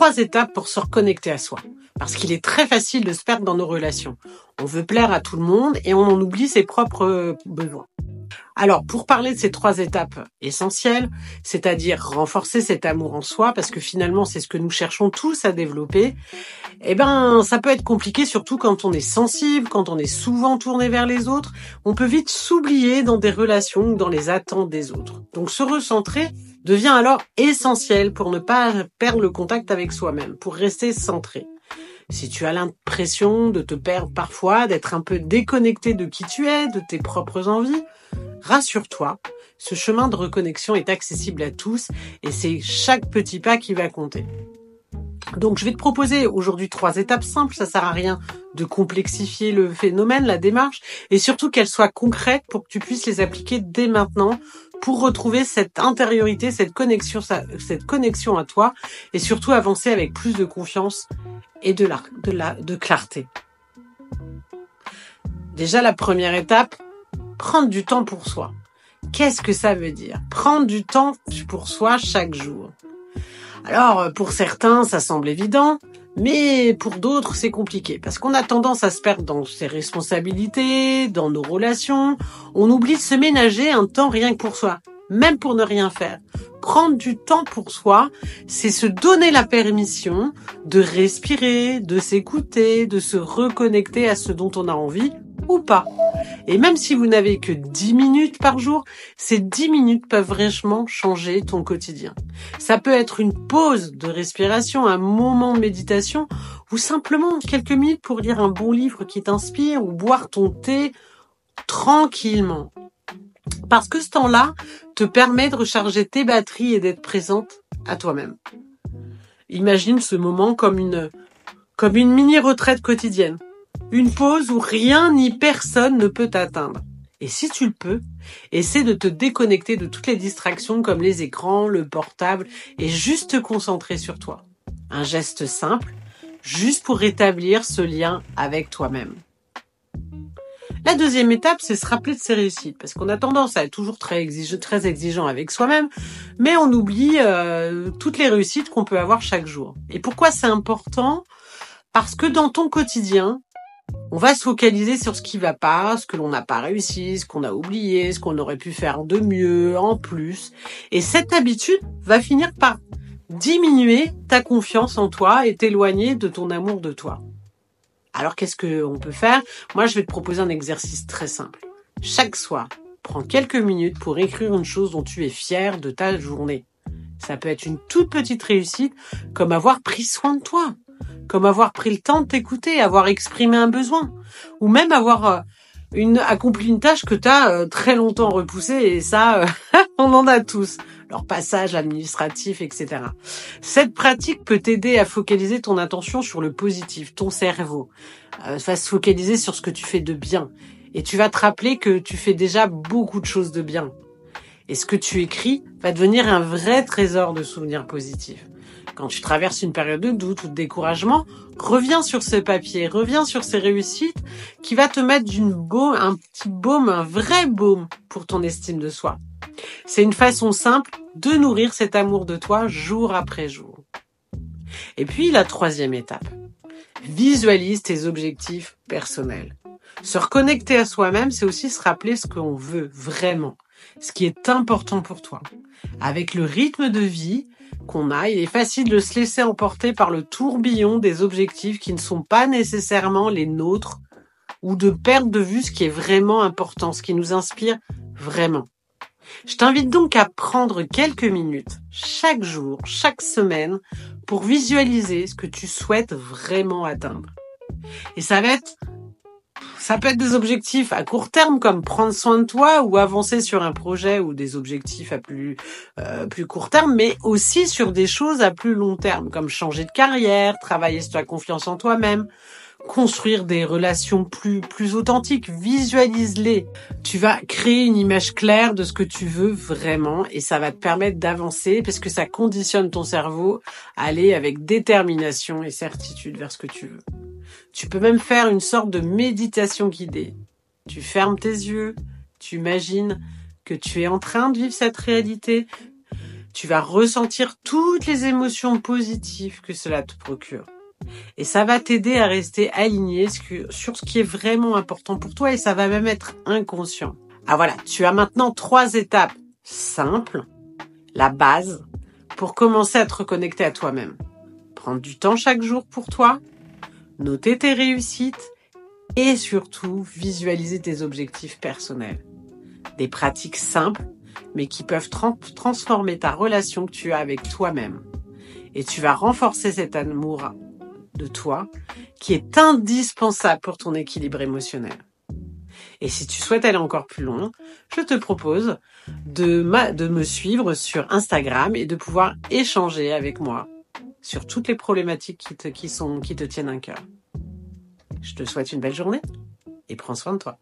3 étapes pour se reconnecter à soi. Parce qu'il est très facile de se perdre dans nos relations. On veut plaire à tout le monde et on en oublie ses propres besoins. Alors, pour parler de ces 3 étapes essentielles, c'est-à-dire renforcer cet amour en soi, parce que finalement, c'est ce que nous cherchons tous à développer, ça peut être compliqué, surtout quand on est sensible, quand on est souvent tourné vers les autres. On peut vite s'oublier dans des relations ou dans les attentes des autres. Donc, se recentrer devient alors essentiel pour ne pas perdre le contact avec soi-même, pour rester centré. Si tu as l'impression de te perdre parfois, d'être un peu déconnecté de qui tu es, de tes propres envies, rassure-toi, ce chemin de reconnexion est accessible à tous et c'est chaque petit pas qui va compter. Donc je vais te proposer aujourd'hui 3 étapes simples, ça sert à rien de complexifier le phénomène, la démarche, et surtout qu'elles soient concrètes pour que tu puisses les appliquer dès maintenant pour retrouver cette intériorité, cette connexion à toi et surtout avancer avec plus de confiance et de clarté. Déjà la première étape, prendre du temps pour soi. Qu'est-ce que ça veut dire? Prendre du temps pour soi chaque jour. Alors, pour certains, ça semble évident, mais pour d'autres, c'est compliqué. Parce qu'on a tendance à se perdre dans ses responsabilités, dans nos relations. On oublie de se ménager un temps rien que pour soi, même pour ne rien faire. Prendre du temps pour soi, c'est se donner la permission de respirer, de s'écouter, de se reconnecter à ce dont on a envie ou pas. Et même si vous n'avez que 10 minutes par jour, ces 10 minutes peuvent vraiment changer ton quotidien. Ça peut être une pause de respiration, un moment de méditation, ou simplement quelques minutes pour lire un bon livre qui t'inspire, ou boire ton thé tranquillement. Parce que ce temps-là te permet de recharger tes batteries et d'être présente à toi-même. Imagine ce moment comme une mini-retraite quotidienne. Une pause où rien ni personne ne peut t'atteindre. Et si tu le peux, essaie de te déconnecter de toutes les distractions comme les écrans, le portable et juste te concentrer sur toi. Un geste simple, juste pour rétablir ce lien avec toi-même. La deuxième étape, c'est se rappeler de ses réussites, parce qu'on a tendance à être toujours très exigeant avec soi-même, mais on oublie toutes les réussites qu'on peut avoir chaque jour. Et pourquoi c'est important? Parce que dans ton quotidien, on va se focaliser sur ce qui va pas, ce que l'on n'a pas réussi, ce qu'on a oublié, ce qu'on aurait pu faire de mieux, en plus. Et cette habitude va finir par diminuer ta confiance en toi et t'éloigner de ton amour de toi. Alors qu'est-ce qu'on peut faire? Moi, je vais te proposer un exercice très simple. Chaque soir, prends quelques minutes pour écrire une chose dont tu es fier de ta journée. Ça peut être une toute petite réussite, comme avoir pris soin de toi. Comme avoir pris le temps de t'écouter, avoir exprimé un besoin, ou même avoir accompli une tâche que tu as très longtemps repoussée, et ça, on en a tous, leur passage administratif, etc. Cette pratique peut t'aider à focaliser ton attention sur le positif, ton cerveau va se focaliser sur ce que tu fais de bien, et tu vas te rappeler que tu fais déjà beaucoup de choses de bien. Et ce que tu écris va devenir un vrai trésor de souvenirs positifs. Quand tu traverses une période de doute ou de découragement, reviens sur ce papier, reviens sur ces réussites qui va te mettre un petit baume, un vrai baume pour ton estime de soi. C'est une façon simple de nourrir cet amour de toi jour après jour. Et puis la troisième étape, visualise tes objectifs personnels. Se reconnecter à soi-même, c'est aussi se rappeler ce qu'on veut vraiment, ce qui est important pour toi. Avec le rythme de vie qu'on a, il est facile de se laisser emporter par le tourbillon des objectifs qui ne sont pas nécessairement les nôtres ou de perdre de vue ce qui est vraiment important, ce qui nous inspire vraiment. Je t'invite donc à prendre quelques minutes chaque jour, chaque semaine pour visualiser ce que tu souhaites vraiment atteindre. Et ça peut être des objectifs à court terme comme prendre soin de toi ou avancer sur un projet ou des objectifs à plus court terme, mais aussi sur des choses à plus long terme comme changer de carrière, travailler sur ta confiance en toi-même, construire des relations plus authentiques. Visualise-les. Tu vas créer une image claire de ce que tu veux vraiment et ça va te permettre d'avancer parce que ça conditionne ton cerveau à aller avec détermination et certitude vers ce que tu veux. Tu peux même faire une sorte de méditation guidée. Tu fermes tes yeux, tu imagines que tu es en train de vivre cette réalité. Tu vas ressentir toutes les émotions positives que cela te procure. Et ça va t'aider à rester aligné sur ce qui est vraiment important pour toi et ça va même être inconscient. Ah voilà, tu as maintenant 3 étapes simples, la base, pour commencer à te reconnecter à toi-même. Prendre du temps chaque jour pour toi, noter tes réussites et surtout visualiser tes objectifs personnels. Des pratiques simples, mais qui peuvent transformer ta relation que tu as avec toi-même. Et tu vas renforcer cet amour de toi qui est indispensable pour ton équilibre émotionnel. Et si tu souhaites aller encore plus loin, je te propose de me suivre sur Instagram et de pouvoir échanger avec moi sur toutes les problématiques qui te tiennent à cœur. Je te souhaite une belle journée et prends soin de toi.